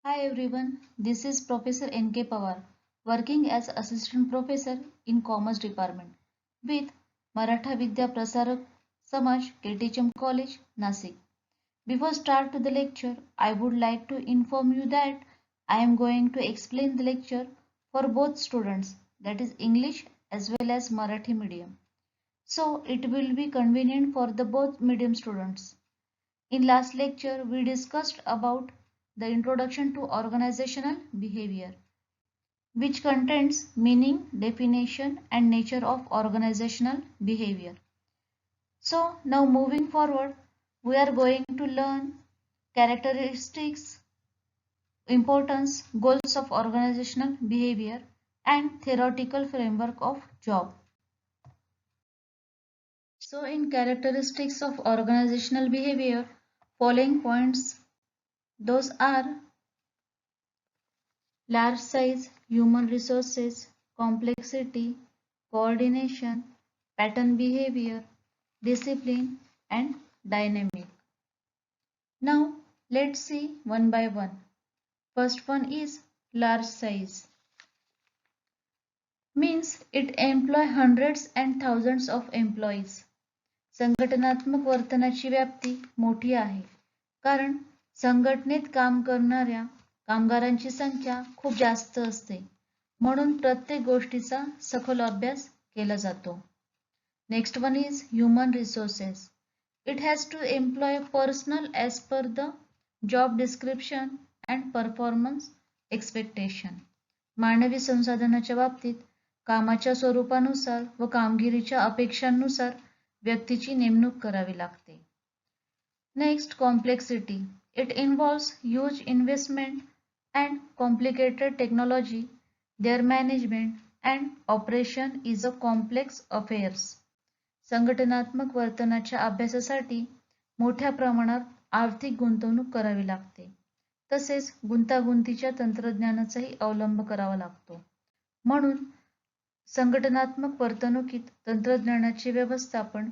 Hi everyone, this is Professor N.K. Pawar, working as Assistant Professor in Commerce Department with Maratha Vidya Prasarak Samaj, KTHM College, Nasik. Before start to the lecture, I would like to inform you that I am going to explain the lecture for both students, that is English as well as Marathi medium. So it will be convenient for the both medium students. In last lecture, we discussed about the introduction to organizational behavior, which contains meaning, definition, and nature of organizational behavior. So now moving forward, we are going to learn characteristics, importance, goals of organizational behavior, and theoretical framework of job. So in characteristics of organizational behavior, following points, those are large size, human resources, complexity, coordination, pattern behavior, discipline, and dynamic. Now, let's see one by one. First one is large size. Means it employ hundreds and thousands of employees. संघटनात्मक वर्तनाची व्याप्ती मोठी आहे, कारण संघटनेत काम करणाऱ्या कामगारांची संख्या खूप जास्त असते, म्हणून प्रत्येक गोष्टीचा सखोल अभ्यास केला जातो. Next one is human resources. It has to employ personnel as per the job description and performance expectation. मानवी संसाधनाच्या बाबतीत कामाच्या स्वरूपानुसार व कामगिरीच्या अपेक्षांनुसार व्यक्तीची नेमणूक करावी लागते. Next, complexity. It involves huge investment and complicated technology. Their management and operation is a complex affairs. संघटनात्मक वर्तनाच्या अभ्यासासाठी मोठ्या प्रमाणात आर्थिक गुंतवणूक करावी लागते, तसेच गुंतागुंतीच्या तंत्रज्ञानाचाही अवलंब करावा लागतो. म्हणून संघटनात्मक वर्तणुकीत तंत्रज्ञानाचे व्यवस्थापन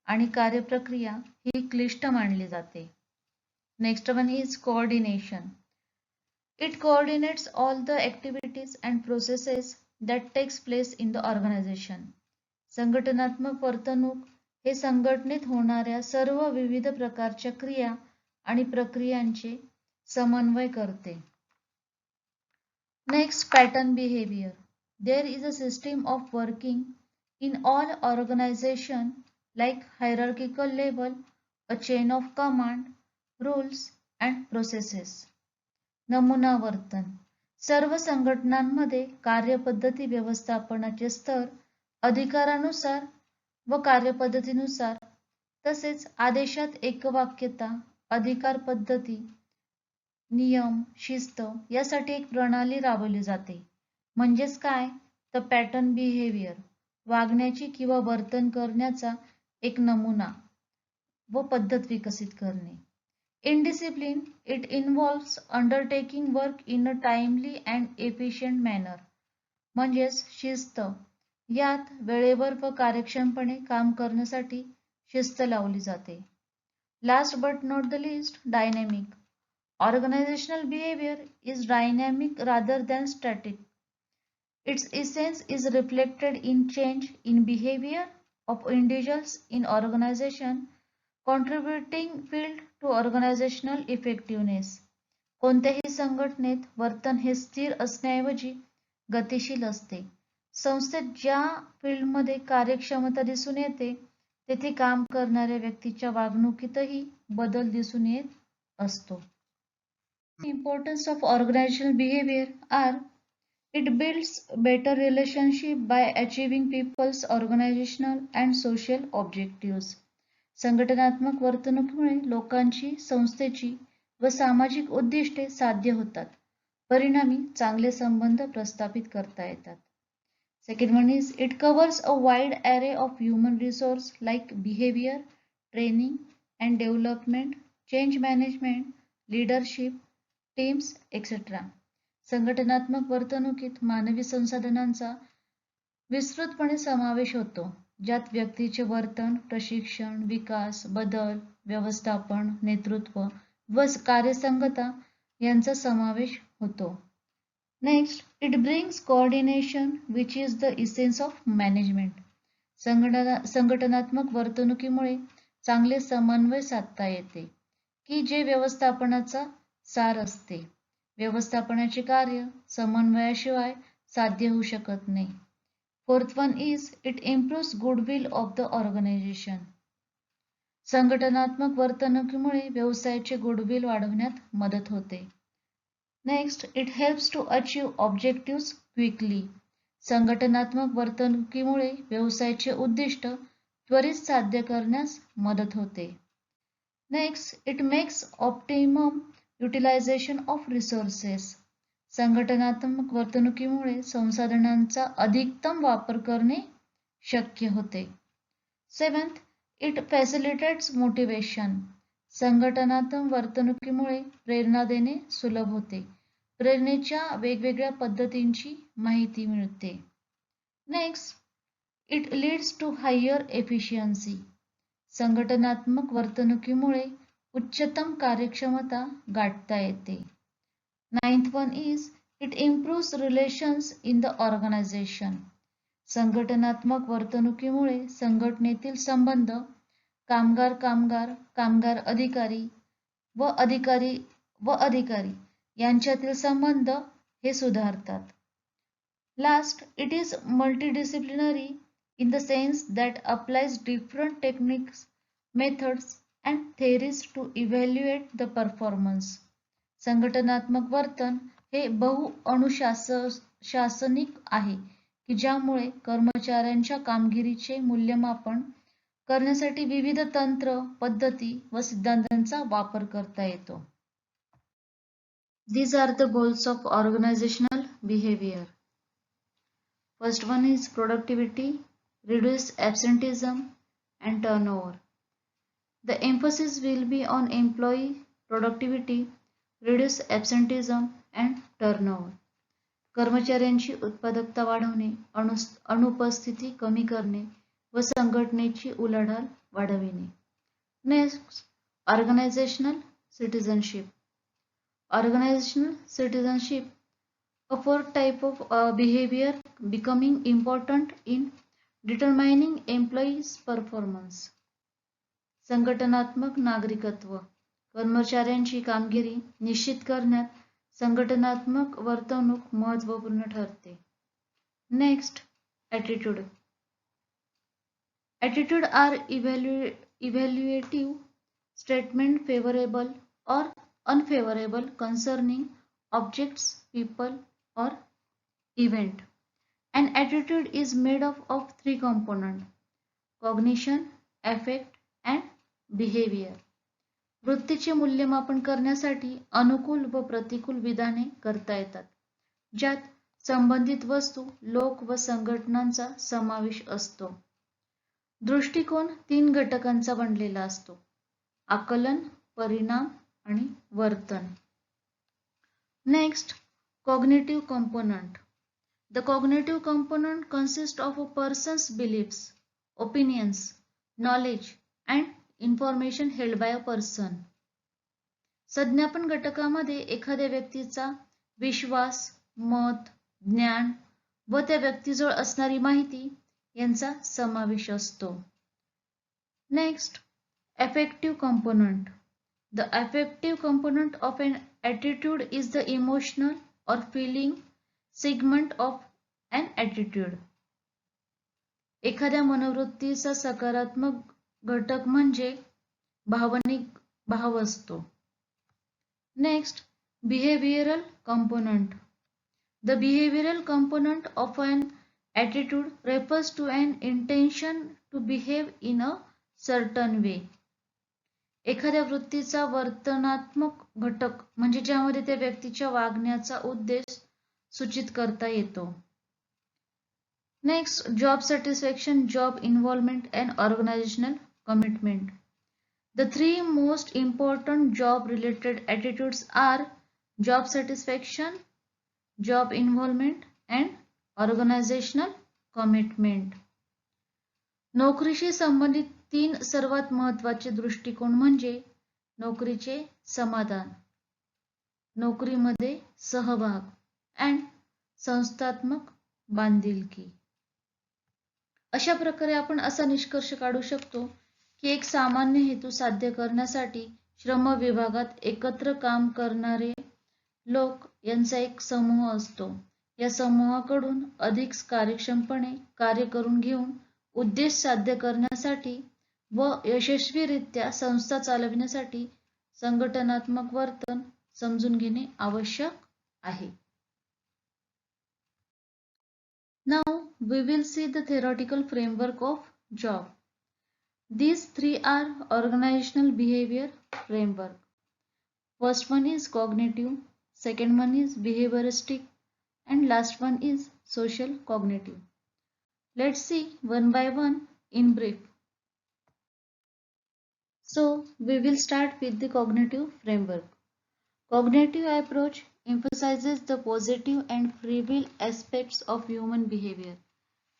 आणि कार्यप्रक्रिया ही क्लिष्ट मानली जाते. Next one is coordination. It coordinates all the activities and processes that takes place in the organisation. संघटनात्मक वर्तणूक हे संघटनेत होणाऱ्या सर्व विविध प्रकारच्या क्रिया आणि प्रक्रियांचे समन्वय करते. Next, pattern behaviour. There is a system of working in all organization like hierarchical level, a chain of command, rules and processes. नमुना वर्तन. सर्व संघटनांमध्ये कार्यपद्धती व्यवस्थापनाचे स्तर अधिकारानुसार व कार्यपद्धतीनुसार, तसेच आदेशात एकवाक्यता, अधिकार पद्धती, नियम, शिस्त यासाठी एक प्रणाली राबवली जाते. म्हणजेच काय, तर पॅटर्न बिहेवियर वागण्याची किंवा वर्तन करण्याचा एक नमुना व पद्धत विकसित करणे. Indiscipline. It involves undertaking work in a timely and efficient manner. म्हणजेच शिस्त. यात वेळेवर व कार्यक्षमपणे काम करण्यासाठी शिस्त लावली जाते. Last but not the list, dynamic. Organizational behavior is dynamic rather than static. Its essence is reflected in change in behavior of individuals in organization, contributing field to organizational effectiveness. कोणत्याही संघटनेत वर्तन हे स्थिर असण्याऐवजी गतिशील असते. संस्थेत ज्या फील्डमध्ये कार्यक्षमता दिसून येते, तेथे काम करणाऱ्या व्यक्तीच्या वागणुकीतही बदल दिसून येत असतो. Importance of organizational behavior are: it builds better relationship by achieving people's organizational and social objectives. संघटनात्मक वर्तणुकीमुळे लोकांची, संस्थेची व सामाजिक उद्दिष्टे साध्य होतात. परिणामी चांगले संबंध प्रस्थापित करता येतात. Second one is, it covers a wide array of human resource like behavior, training and development, change management, leadership, teams etcetera. संघटनात्मक वर्तणुकीत मानवी संसाधनांचा विस्तृतपणे समावेश होतो, ज्यात व्यक्तीचे वर्तन, प्रशिक्षण, विकास, बदल, व्यवस्थापन, नेतृत्व व कार्यसंगता यांचा समावेश होतो. Next, it brings coordination which is the essence of management. संघटनात्मक वर्तणुकीमुळे चांगले समन्वय साधता येते, की जे व्यवस्थापनाचा सार असते. व्यवस्थापनाचे कार्य समन्वयाशिवाय साध्य होऊ शकत नाही. Fourth one is it improves goodwill of the organisation. संघटनात्मक वर्तणुकीमुळे व्यवसायाचे गुडविल वाढवण्यात मदत होते. Next, it helps to achieve objectives quickly. संघटनात्मक वर्तणुकीमुळे व्यवसायाचे उद्दिष्ट त्वरित साध्य करण्यास मदत होते. Next, it makes optimum utilisation of resources. संघटनात्मक वर्तणुकीमुळे संसाधनांचा अधिकतम वापर करणे शक्य होते. Seventh, it facilitates motivation. संघटनात्मक वर्तणुकीमुळे प्रेरणा देणे सुलभ होते. प्रेरणेच्या वेगवेगळ्या पद्धतींची माहिती मिळते. Next, it leads to higher efficiency. संघटनात्मक वर्तणुकीमुळे उच्चतम कार्यक्षमता गाठता येते. Ninth one is it improves relations in the organisation. संघटनात्मक वर्तणुकीमुळे संघटनेतील संबंध कामगार कामगार कामगार अधिकारी व अधिकारी यांच्यातील संबंध हे सुधारतात. Last, it is multidisciplinary in the sense that applies different techniques, methods and theories to evaluate the performance. संघटनात्मक वर्तन हे बहुअनुशासनिक आहे की ज्यामुळे कर्मचाऱ्यांच्या कामगिरीचे मूल्यमापन करण्यासाठी विविध तंत्र, पद्धती व सिद्धांतांचा वापर करता येतो. These are the goals of organizational behavior. First one is productivity, reduce absenteeism and turnover. The emphasis will be on employee productivity, reduce absenteeism and turnover. कर्मचाऱ्यांची उत्पादकता वाढवणे, अनुपस्थिती कमी करणे व संघटनेची उलाढाल वाढविणे. Next, organisational citizenship. Organizational citizenship, a fourth type of behavior becoming important in determining employees' performance. संघटनात्मक नागरिकत्व. कर्मचाऱ्यांची कामगिरी निश्चित करण्यात संघटनात्मक वर्तणूक महत्त्वपूर्ण ठरते. Next, attitude. Attitude are evaluative statement favorable or unfavorable concerning objects, people, or event. An attitude is made up of three components: cognition, affect, and behavior. वृत्तीचे मूल्यमापन करण्यासाठी अनुकूल व प्रतिकूल विधाने करता येतात, ज्यात संबंधित वस्तू, लोक व संघटनांचा समावेश असतो. दृष्टिकोन 3 घटकांचा बनलेला असतो: आकलन, परिणाम आणि वर्तन. Next, cognitive component. The cognitive component consists of a person's beliefs, opinions, knowledge and information held by a person. संज्ञापन घटकामध्ये एखाद्या व्यक्तीचा विश्वास, मत, ज्ञान व त्या व्यक्तीजवळ असणारी माहिती यांचा समावेश असतो. Next, affective component. The affective component of an attitude is the emotional or feeling segment of an attitude. एखाद्या मनोवृत्तीचा सकारात्मक घटक म्हणजे भावनिक भाव असतो. Next, behavioral component. The behavioral component of an attitude refers to an intention to behave in a certain way. एखाद्या वृत्तीचा वर्तनात्मक घटक म्हणजे ज्यामध्ये त्या व्यक्तीच्या वागण्याचा उद्देश सूचित करता येतो. Next, job satisfaction, job involvement and organisational commitment. The three most important job related attitudes are job satisfaction, job involvement and organizational commitment. नोकरीशी संबंधित 3 सर्वात महत्त्वाचे दृष्टिकोन म्हणजे नोकरीचे समाधान, नोकरीमध्ये सहभाग and संस्थात्मक बांधिलकी. अशा प्रकारे आपण असा निष्कर्ष काढू शकतो की एक सामान्य हेतू साध्य करण्यासाठी श्रम विभागात एकत्र काम करणारे लोक यांचा एक समूह असतो. या समूहाकडून अधिक कार्यक्षमपणे कार्य करून घेऊन उद्देश साध्य करण्यासाठी व यशस्वीरित्या संस्था चालविण्यासाठी संघटनात्मक वर्तन समजून घेणे आवश्यक आहे. Now we will see the theoretical framework of job. These three are organizational behavior framework. First one is cognitive, second one is behavioristic, and last one is social cognitive. Let's see one by one in brief. So we will start with the cognitive framework. Cognitive approach emphasizes the positive and free will aspects of human behavior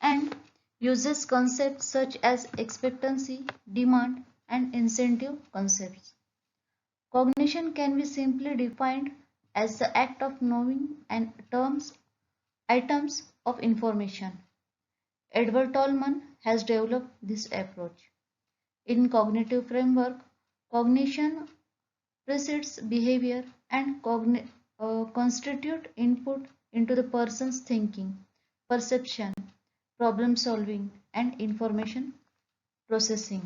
and uses concepts such as expectancy, demand, and incentive concepts. Cognition can be simply defined as the act of knowing and items of information. Edward Tolman has developed this approach. In cognitive framework, cognition precedes behavior and constitute input into the person's thinking, perception, problem solving and information processing.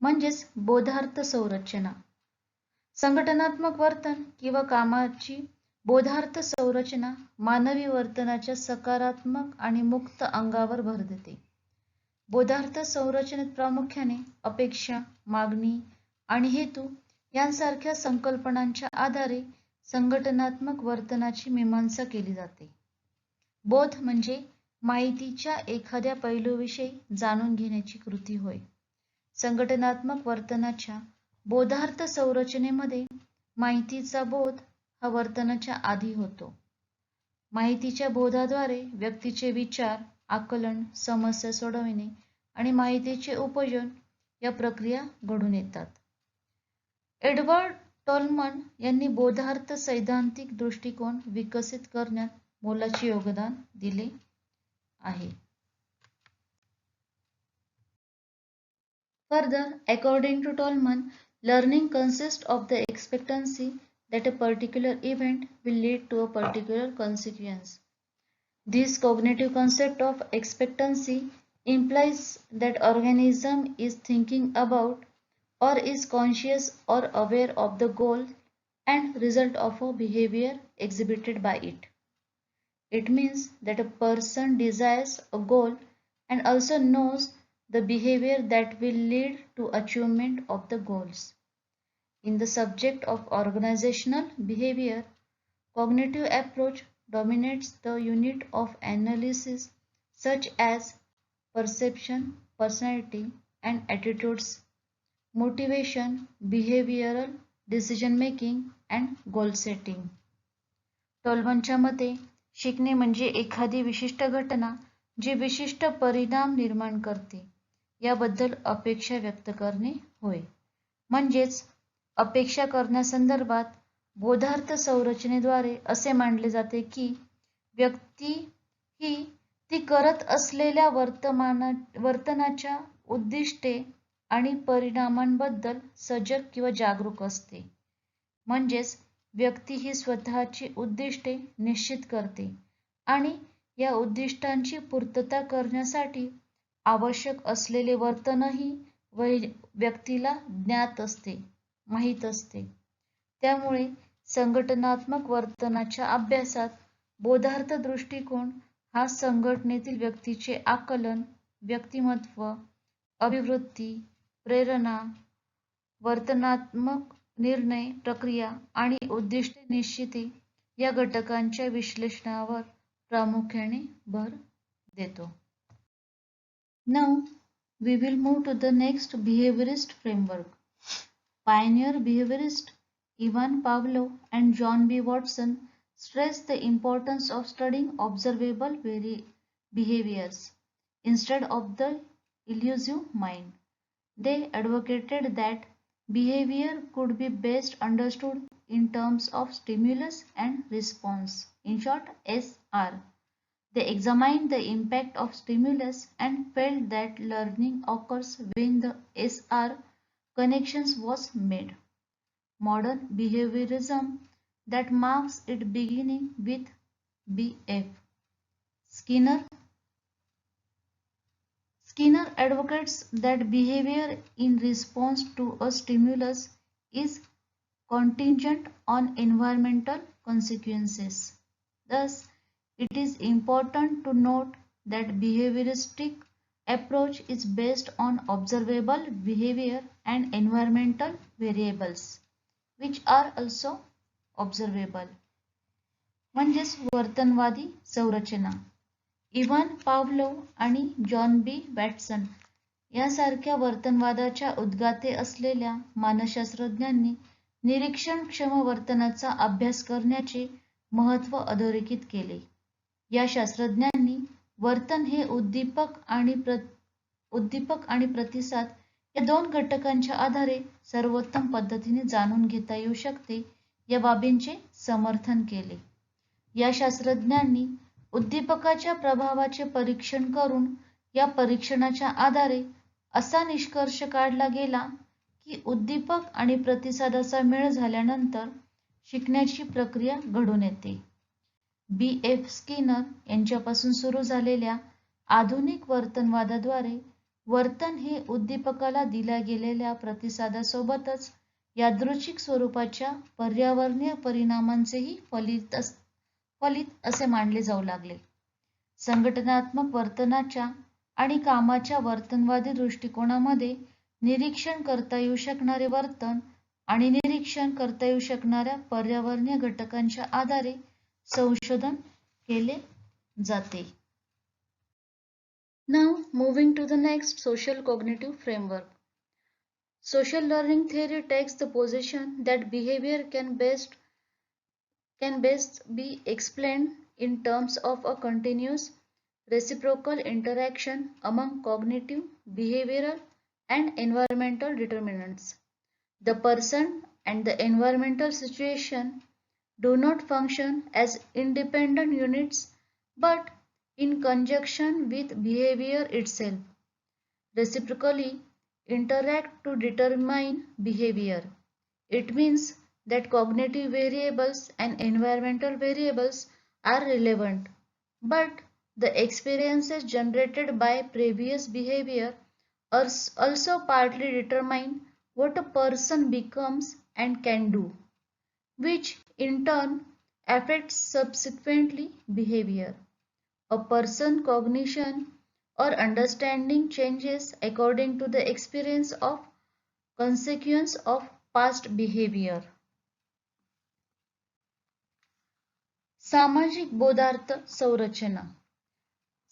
म्हणजेच बोधार्थ संरचना. संघटनात्मक वर्तन किंवा कामाची बोधार्थ संरचना मानवी वर्तनाच्या सकारात्मक आणि मुक्त अंगावर भर देते. बोधार्थ संरचनेत प्रामुख्याने अपेक्षा, मागणी आणि हेतू यांसारख्या संकल्पनांच्या आधारे संघटनात्मक वर्तनाची मीमांसा केली जाते. बोध म्हणजे माहितीच्या एखाद्या पैलूविषयी जाणून घेण्याची कृती होय. संघटनात्मक वर्तनाच्या बोधार्थ संरचनेमध्ये माहितीचा बोध हा वर्तनाच्या आधी होतो. माहितीच्या बोधाद्वारे व्यक्तीचे विचार, आकलन, समस्या सोडविणे आणि माहितीचे उपयोजन या प्रक्रिया घडून येतात. एडवर्ड टॉलमन यांनी बोधार्थ सैद्धांतिक दृष्टिकोन विकसित करण्यात मोलाचे योगदान दिले आहे. Further, according to Tolman, learning consists of the expectancy that a particular event will lead to a particular consequence. This cognitive concept of expectancy implies that organism is thinking about or is conscious or aware of the goal and result of a behavior exhibited by it. It means that a person desires a goal and also knows the behavior that will lead to achievement of the goals. In the subject of organizational behavior, cognitive approach dominates the unit of analysis such as perception, personality, and attitudes, motivation, behavioral decision making, and goal setting. टॉलमनच्या मते शिकणे म्हणजे एखादी विशिष्ट घटना जी विशिष्ट परिणाम निर्माण करते याबद्दल अपेक्षा व्यक्त करणे होय. म्हणजेच अपेक्षा करण्यासंदर्भात बोधार्थ संरचनेद्वारे असे मानले जाते की व्यक्ती ही ती करत असलेल्या वर्तनाच्या उद्दिष्टे आणि परिणामांबद्दल सजग किंवा जागरूक असते. म्हणजेच व्यक्ती ही स्वतःची उद्दिष्टे निश्चित करते आणि या उद्दिष्टांची पूर्तता करण्यासाठी आवश्यक असलेले वर्तनही व्यक्तीला ज्ञात असते, माहीत असते. त्यामुळे संघटनात्मक वर्तनाच्या अभ्यासात बोधार्थ दृष्टिकोन हा संघटनेतील व्यक्तीचे आकलन, व्यक्तिमत्व, अभिवृद्धी, प्रेरणा, वर्तनात्मक निर्णय प्रक्रिया आणि उद्दिष्टे निश्चिती या घटकांच्या विश्लेषणावर प्रामुख्याने भर देतो. Now we will move to the next behaviorist framework. Pioneer behaviorist Ivan Pavlov and John B. Watson stressed the importance of studying observable behaviors instead of the elusive mind. They advocated that behavior could be best understood in terms of stimulus and response. In short, SR. They examined the impact of stimulus and felt that learning occurs when the SR connections was made. Modern behaviorism that marks its beginning with B.F. Skinner. Skinner advocates that behavior in response to a stimulus is contingent on environmental consequences. Thus, it is important to note that behavioristic approach is based on observable behavior and environmental variables, which are also observable. म्हणजेच वर्तनवादी संरचना. Evan Pavlov आणि John बी Watson यासारख्या वर्तनवादाच्या उद्गाते असलेल्या मानसशास्त्रज्ञांनी निरीक्षणक्षम वर्तनाचा अभ्यास करण्याचे महत्त्व अधोरेखित केले. या शास्त्रज्ञांनी वर्तन हे उद्दीपक आणि प्रतिसाद या दोन घटकांच्या आधारे सर्वोत्तम पद्धतीने जाणून घेता येऊ शकते या बाबींचे समर्थन केले. या शास्त्रज्ञांनी उद्दीपकाच्या प्रभावाचे परीक्षण करून या परीक्षणाच्या आधारे असा निष्कर्ष काढला गेला की उद्दीपक आणि प्रतिसादाचा मेळ झाल्यानंतर शिकण्याची प्रक्रिया घडून येते. B.F. स्किनर यांच्यापासून सुरू झालेल्या आधुनिक वर्तनवादाद्वारे वर्तन हे उद्दीपकाला दिल्या गेलेल्या प्रतिसादासोबतच यादृच्छिक स्वरूपाच्या पर्यावरणीय परिणामांचेही फलित असे मानले जाऊ लागले. संघटनात्मक वर्तनाच्या आणि कामाच्या वर्तनवादी दृष्टिकोनामध्ये निरीक्षण करता येऊ शकणारे वर्तन आणि निरीक्षण करता येऊ शकणाऱ्या पर्यावरणीय घटकांच्या आधारे संशोधन केले जाते. Now moving to the next, social cognitive framework. Social learning theory takes the position that behavior can best be explained in terms of a continuous reciprocal interaction among cognitive, behavioral, and environmental determinants. The person and the environmental situation do not function as independent units but in conjunction with behavior itself, reciprocally interact to determine behavior. It means that cognitive variables and environmental variables are relevant, but the experiences generated by previous behavior also partly determine what a person becomes and can do, which in turn affects subsequently behavior. A person's cognition or understanding changes according to the experience of consequence of past behavior. सामाजिक बोधार्थ संरचना.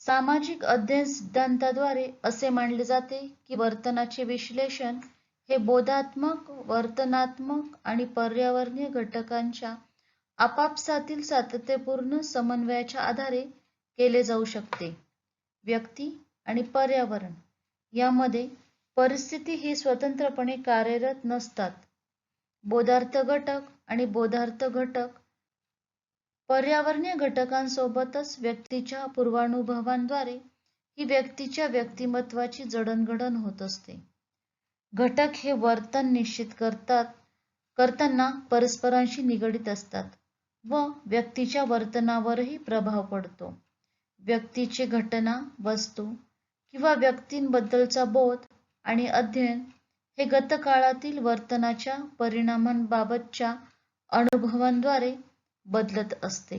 सामाजिक अध्ययन सिद्धांताद्वारे असे मानले जाते की वर्तनाचे विश्लेषण हे बोधात्मक, वर्तनात्मक आणि पर्यावरणीय घटकांच्या आपापसातील सातत्यपूर्ण समन्वयाच्या आधारे केले जाऊ शकते. व्यक्ती आणि पर्यावरण यामध्ये परिस्थिती ही स्वतंत्रपणे कार्यरत नसतात. बोधार्थ घटक आणि बोधार्थ घटक पर्यावरणीय घटकांसोबतच व्यक्तीच्या पूर्वानुभवांद्वारे ही व्यक्तीच्या व्यक्तिमत्वाची जडणघडण होत असते. घटक हे वर्तन निश्चित करताना परस्परांशी निगडित असतात व व्यक्तीच्या वर्तनावरही प्रभाव पडतो. व्यक्तीचे घटना, वस्तू किंवा व्यक्तींबद्दलचा बोध आणि अध्ययन हे गतकाळातील वर्तनाच्या परिणामांबाबतच्या अनुभवांद्वारे बदलत असते.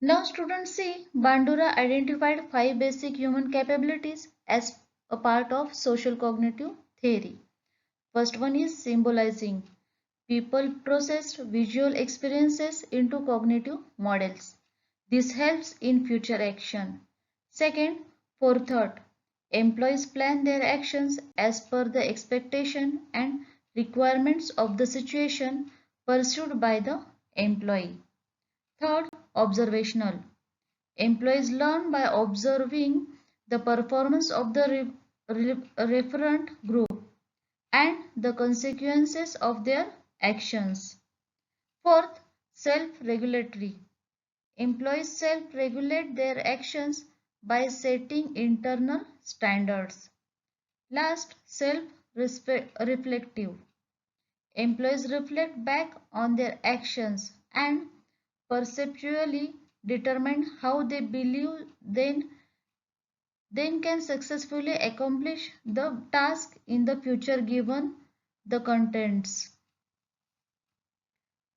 Now students see, Bandura identified 5 basic human capabilities as a part of social cognitive theory. First one is symbolizing. People process visual experiences into cognitive models. This helps in future action. Second, forethought. Employees plan their actions as per the expectation and requirements of the situation pursued by the employee. Third, observational. Employees learn by observing the performance of the referent group. and the consequences of their actions. Fourth, self-regulatory. Employees self-regulate their actions by setting internal standards. Last, self-reflective. Employees reflect back on their actions and perceptually determine how they believe then can successfully accomplish the task in the future given the contents.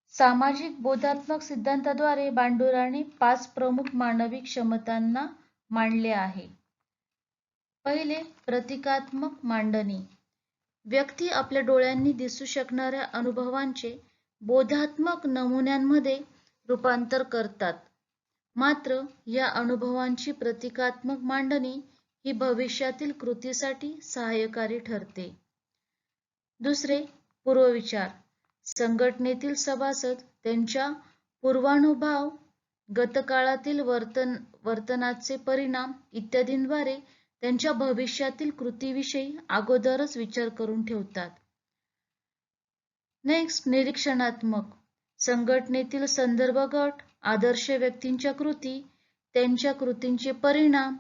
सामाजिक बोधात्मक सिद्धांताद्वारे बांडुराने 5 प्रमुख मानवी क्षमतांना मांडले आहे. पहिले, प्रतिकात्मक मांडणी. व्यक्ती आपल्या डोळ्यांनी दिसू शकणाऱ्या अनुभवांचे बोधात्मक नमुन्यांमध्ये रूपांतर करतात. मात्र या अनुभवांची प्रतिकात्मक मांडणी ही भविष्यातील कृतीसाठी सहाय्यकारी ठरते. दुसरे, पूर्वविचार. संघटनेतील सभासद त्यांच्या पूर्वानुभव, गतकाळातील वर्तनाचे परिणाम इत्यादींद्वारे त्यांच्या भविष्यातील कृतीविषयी अगोदरच विचार करून ठेवतात. नेक्स्ट, निरीक्षणात्मक. संघटनेतील संदर्भ गट आदर्श व्यक्तींच्या कृती, त्यांच्या कृतींचे परिणाम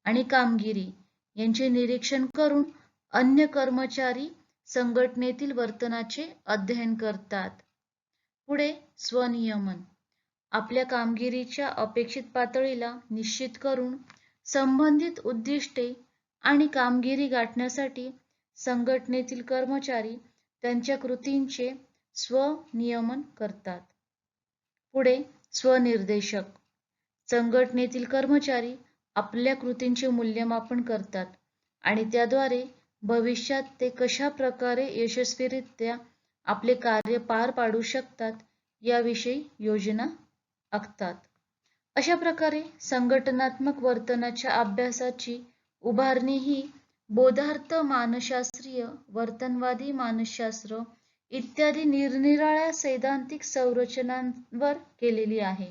आणि कामगिरी यांचे निरीक्षण करून अन्य कर्मचारी संघटनेतील वर्तनाचे अध्ययन करतात. पुढे, स्वनियमन. आपल्या कामगिरीच्या अपेक्षित पातळीला निश्चित करून संबंधित उद्दिष्टे आणि कामगिरी गाठण्यासाठी संघटनेतील कर्मचारी त्यांच्या कृतींचे स्वनियमन करतात. पुढे, स्वनिर्देशक. संघटनेतील कर्मचारी आपल्या कृतींचे मूल्यमापन करतात आणि त्याद्वारे भविष्यात ते कशा प्रकारे यशस्वीरित्या आपले कार्य पार पाडू शकतात याविषयी योजना आखतात. अशा प्रकारे संघटनात्मक वर्तनाच्या अभ्यासाची उभारणी ही बोधार्थ मानसशास्त्रीय, वर्तनवादी मानसशास्त्र इत्यादी निरनिराळ्या सैद्धांतिक संरचनांवर केलेली आहे.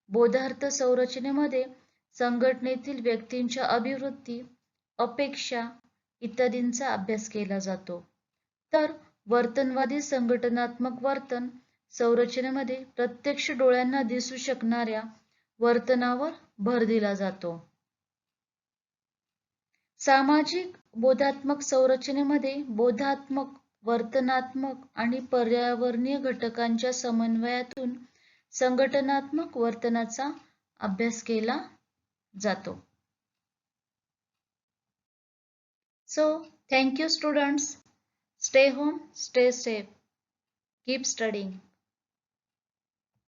बोधार्थ संरचनेमध्ये संघटनेतील व्यक्तींच्या अभिवृत्ती, अपेक्षा इत्यादींचा अभ्यास केला जातो. तर वर्तनवादी संघटनात्मक वर्तन संरचनेमध्ये प्रत्यक्ष डोळ्यांना दिसू शकणाऱ्या वर्तनावर भर दिला जातो. सामाजिक बोधात्मक संरचनेमध्ये बोधात्मक, वर्तनात्मक आणि पर्यावरणीय घटकांच्या समन्वयातून संघटनात्मक वर्तनाचा अभ्यास केला जातो. So, thank you students. Stay home, stay safe. Keep studying.